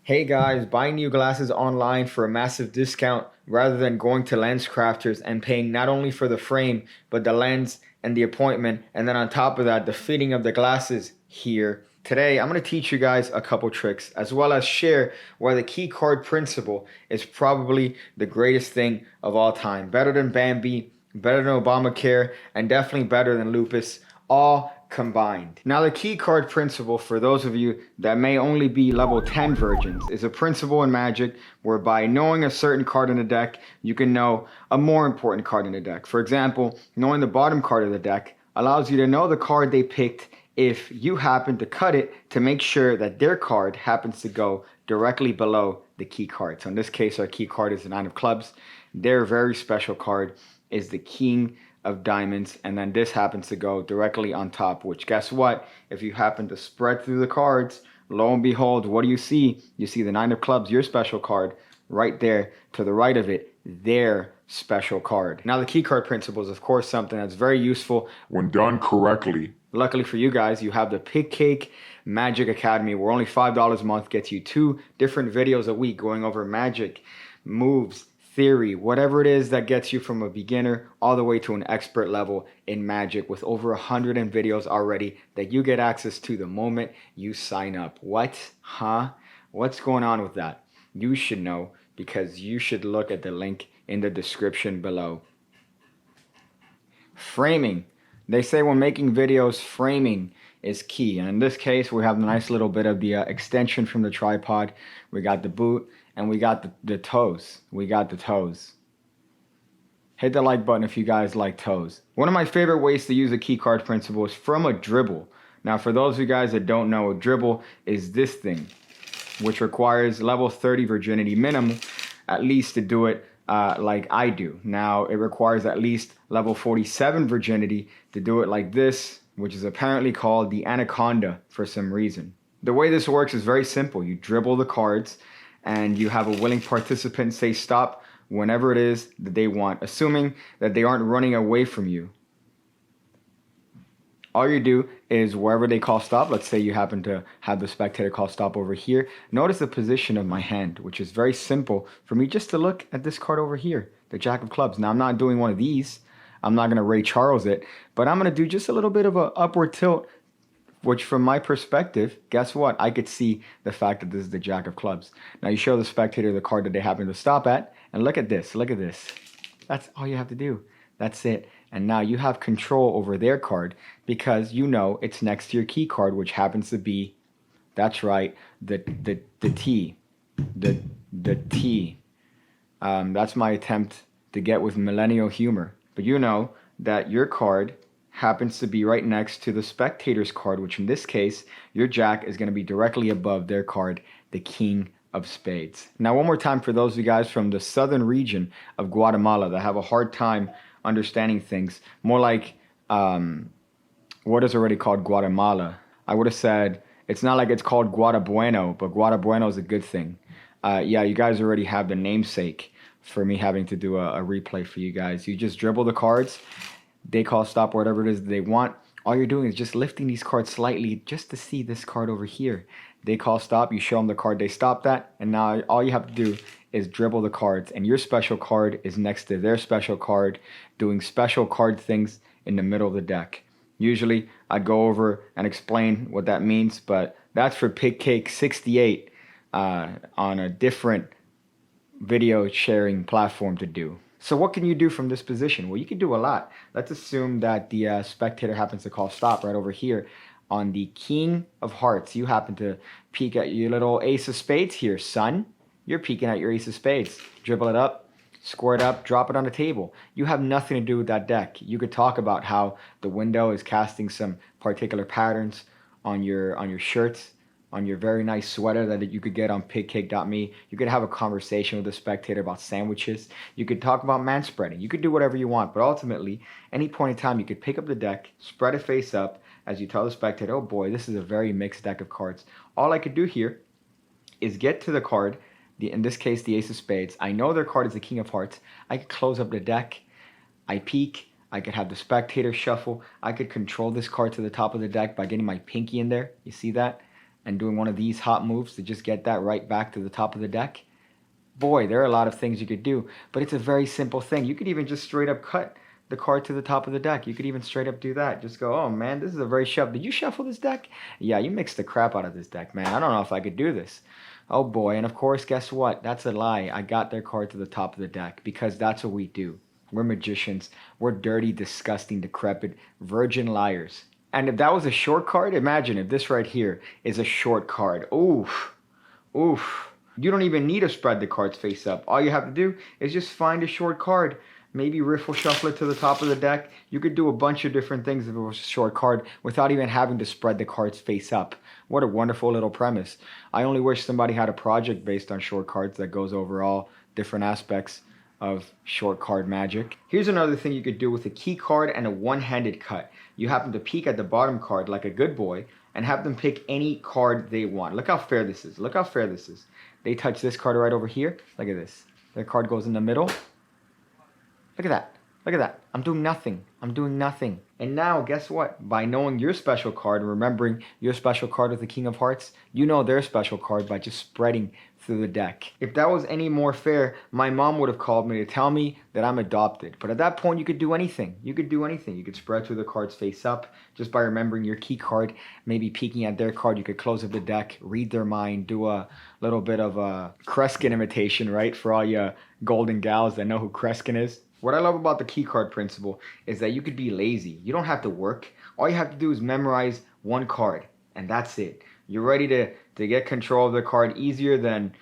Hey guys, buying new glasses online for a massive discount rather than going to lens crafters and paying not only for the frame, but the lens and the appointment, and then on top of that, the fitting of the glasses here. Today, I'm going to teach you guys a couple tricks as well as share why the key card principle is probably the greatest thing of all time. Better than Bambi, better than Obamacare, and definitely better than lupus, all combined. Now, the key card principle, for those of you that may only be level 10 virgins, is a principle in Magic whereby knowing a certain card in the deck, you can know a more important card in the deck. For example, knowing the bottom card of the deck allows you to know the card they picked if you happen to cut it to make sure that their card happens to go directly below the key card. So in this case, our key card is the Nine of Clubs. Their very special card is the King of Diamonds, and then this happens to go directly on top, which guess what? If you happen to spread through the cards, lo and behold, what do you see? You see the Nine of Clubs, your special card, right there to the right of it, their special card. Now, the key card principle is, of course, something that's very useful when done correctly. Luckily for you guys, you have the Pigcake Magic Academy, where only $5 a month gets you 2 different videos a week going over magic, moves, theory, whatever it is that gets you from a beginner all the way to an expert level in magic, with over 100 videos already that you get access to the moment you sign up. What? Huh? What's going on with that? You should know, because you should look at the link in the description below. Framing. They say when making videos, framing is key. And in this case, we have a nice little bit of the extension from the tripod. We got the boot, and we got the toes. We got the toes. Hit the like button if you guys like toes. One of my favorite ways to use the key card principle is from a dribble. Now, for those of you guys that don't know, a dribble is this thing, which requires level 30 virginity minimum, at least to do it like I do. Now, it requires at least level 47 virginity to do it like this, which is apparently called the anaconda for some reason. The way this works is very simple. You dribble the cards, and you have a willing participant say stop whenever it is that they want, assuming that they aren't running away from you. All you do is wherever they call stop, let's say you happen to have the spectator call stop over here, notice the position of my hand, which is very simple for me just to look at this card over here, the Jack of Clubs. Now, I'm not doing one of these. I'm not going to Ray Charles it, but I'm going to do just a little bit of an upward tilt, which from my perspective, guess what? I could see the fact that this is the Jack of Clubs. Now, you show the spectator the card that they happen to stop at, and look at this, look at this. That's all you have to do. That's it. And now you have control over their card because you know it's next to your key card, which happens to be, that's right, the T. The T. That's my attempt to get with millennial humor. But you know that your card happens to be right next to the spectator's card, which in this case, your Jack is going to be directly above their card, the King of Spades. Now, one more time for those of you guys from the southern region of Guatemala that have a hard time understanding things, more like what is already called Guatemala. I would have said it's not like it's called Guatabueno, but Guatabueno is a good thing. Yeah, you guys already have the namesake for me having to do a replay for you guys. You just dribble the cards, they call stop, whatever it is they want. All you're doing is just lifting these cards slightly just to see this card over here. They call stop, you show them the card they stopped at, and now all you have to do is dribble the cards, and your special card is next to their special card, doing special card things in the middle of the deck. Usually, I'd go over and explain what that means, but that's for Pigcake 68 on a different video sharing platform to do. So what can you do from this position? Well, you can do a lot. Let's assume that the spectator happens to call stop right over here on the King of Hearts. You happen to peek at your little Ace of Spades here, son. You're peeking at your Ace of Spades. Dribble it up, score it up, drop it on the table. You have nothing to do with that deck. You could talk about how the window is casting some particular patterns on your shirts, on your very nice sweater that you could get on pigcake.me. You could have a conversation with the spectator about sandwiches. You could talk about manspreading. You could do whatever you want, but ultimately, any point in time, you could pick up the deck, spread it face up, as you tell the spectator, oh boy, this is a very mixed deck of cards. All I could do here is get to the card, in this case, the Ace of Spades. I know their card is the King of Hearts. I could close up the deck. I peek. I could have the spectator shuffle. I could control this card to the top of the deck by getting my pinky in there. You see that? and doing one of these hot moves to just get that right back to the top of the deck. Boy, there are a lot of things you could do, but it's a very simple thing. You could even just straight up cut the card to the top of the deck. You could even straight up do that. Just go, oh man, this is a very shuffle. Did you shuffle this deck? Yeah, you mixed the crap out of this deck, man. I don't know if I could do this. Oh boy, and of course, guess what? That's a lie. I got their card to the top of the deck because that's what we do. We're magicians. We're dirty, disgusting, decrepit, virgin liars. And if that was a short card, imagine if this right here is a short card. Oof. Oof. You don't even need to spread the cards face up. All you have to do is just find a short card. Maybe riffle shuffle it to the top of the deck. You could do a bunch of different things if it was a short card without even having to spread the cards face up. What a wonderful little premise. I only wish somebody had a project based on short cards that goes over all different aspects of short card magic. Here's another thing you could do with a key card and a one-handed cut. You happen to peek at the bottom card like a good boy and have them pick any card they want. Look how fair this is. Look how fair this is. They touch this card right over here. Look at this. Their card goes in the middle. Look at that. Look at that. I'm doing nothing. I'm doing nothing. And now, guess what? By knowing your special card and remembering your special card with the King of Hearts, you know their special card by just spreading through the deck. If that was any more fair, my mom would have called me to tell me that I'm adopted. But at that point, you could do anything. You could do anything. You could spread through the cards face up just by remembering your key card, maybe peeking at their card. You could close up the deck, read their mind, do a little bit of a Kreskin imitation, right? For all you golden gals that know who Kreskin is. What I love about the key card principle is that you could be lazy. You don't have to work. All you have to do is memorize one card, and that's it. You're ready to get control of the card easier than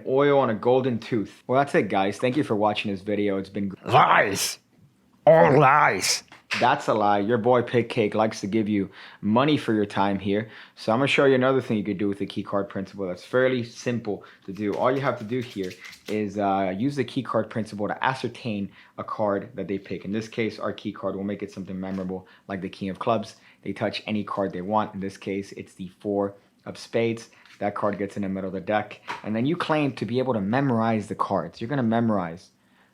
oil on a golden tooth. Well, that's it, guys. Thank you for watching this video. It's been Lies. All lies. That's a lie. Your boy Pigcake likes to give you money for your time here. So I'm going to show you another thing you could do with the key card principle that's fairly simple to do. All you have to do here is use the key card principle to ascertain a card that they pick. In this case, our key card will make it something memorable like the King of Clubs. They touch any card they want. In this case, it's the 4 of Spades. That card gets in the middle of the deck. And then you claim to be able to memorize the cards. You're going to memorize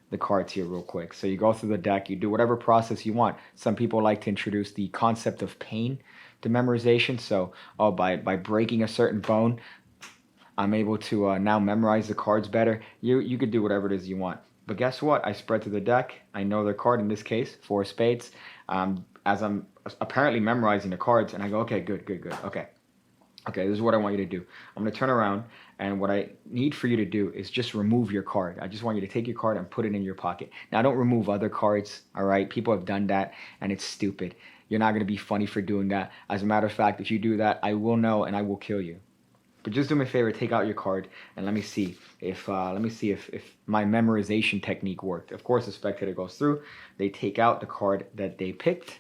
the cards here real quick. So you go through the deck, you do whatever process you want. Some people like to introduce the concept of pain to memorization. So by breaking a certain bone, I'm able to now memorize the cards better. You could do whatever it is you want. But guess what? I spread through the deck. I know their card, in this case, 4 of Spades. As I'm apparently memorizing the cards, and I go, okay, good. Okay, this is what I want you to do. I'm going to turn around, and what I need for you to do is just remove your card. I just want you to take your card and put it in your pocket. Now, don't remove other cards, all right? People have done that, and it's stupid. You're not going to be funny for doing that. As a matter of fact, if you do that, I will know, and I will kill you. But just do me a favor, take out your card, and let me see if my memorization technique worked. Of course, the spectator goes through. They take out the card that they picked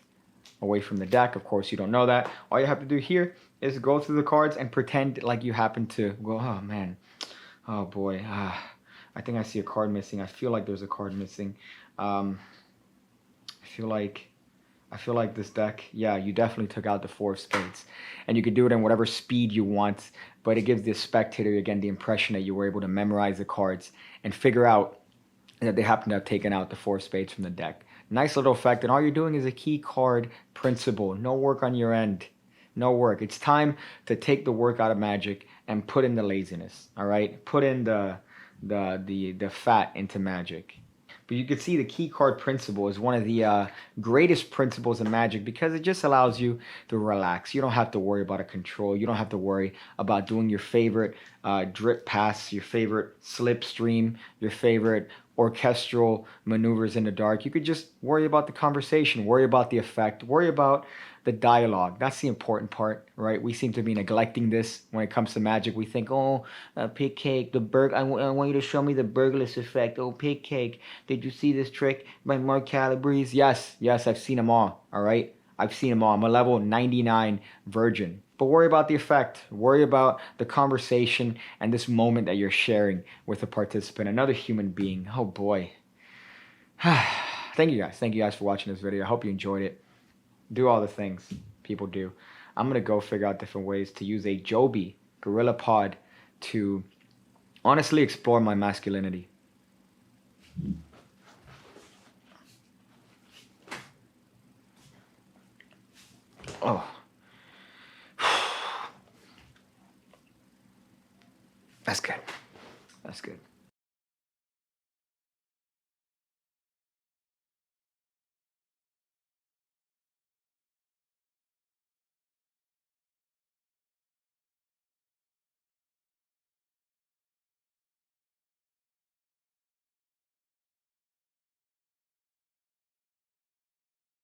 away from the deck. Of course, you don't know that. All you have to do here is go through the cards and pretend like you happen to go, oh man, oh boy, I think I see a card missing. I feel like there's a card missing. I feel like this deck, yeah, you definitely took out the 4 of Spades. And you could do it in whatever speed you want, but it gives the spectator, again, the impression that you were able to memorize the cards and figure out that they happen to have taken out the 4 of Spades from the deck. Nice little effect, and all you're doing is a key card principle. No work on your end. No work. It's time to take the work out of Magic and put in the laziness. All right, put in the fat into Magic. But you can see the key card principle is one of the greatest principles in Magic because it just allows you to relax. You don't have to worry about a control. You don't have to worry about doing your favorite drip pass, your favorite slipstream, your favorite orchestral maneuvers in the dark. You could just worry about the conversation, worry about the effect, worry about the dialogue. That's the important part, right? We seem to be neglecting this when it comes to Magic. We think, oh, Pigcake, I want you to show me the burglars effect. Oh, Pigcake, did you see this trick by Mark Calabrese? Yes, I've seen them all right? I've seen them all. I'm a level 99 virgin. But worry about the effect. Worry about the conversation and this moment that you're sharing with a participant, another human being. Oh, boy. Thank you guys for watching this video. I hope you enjoyed it. Do all the things people do. I'm going to go figure out different ways to use a Joby Gorilla Pod to honestly explore my masculinity. Oh. That's good. That's good.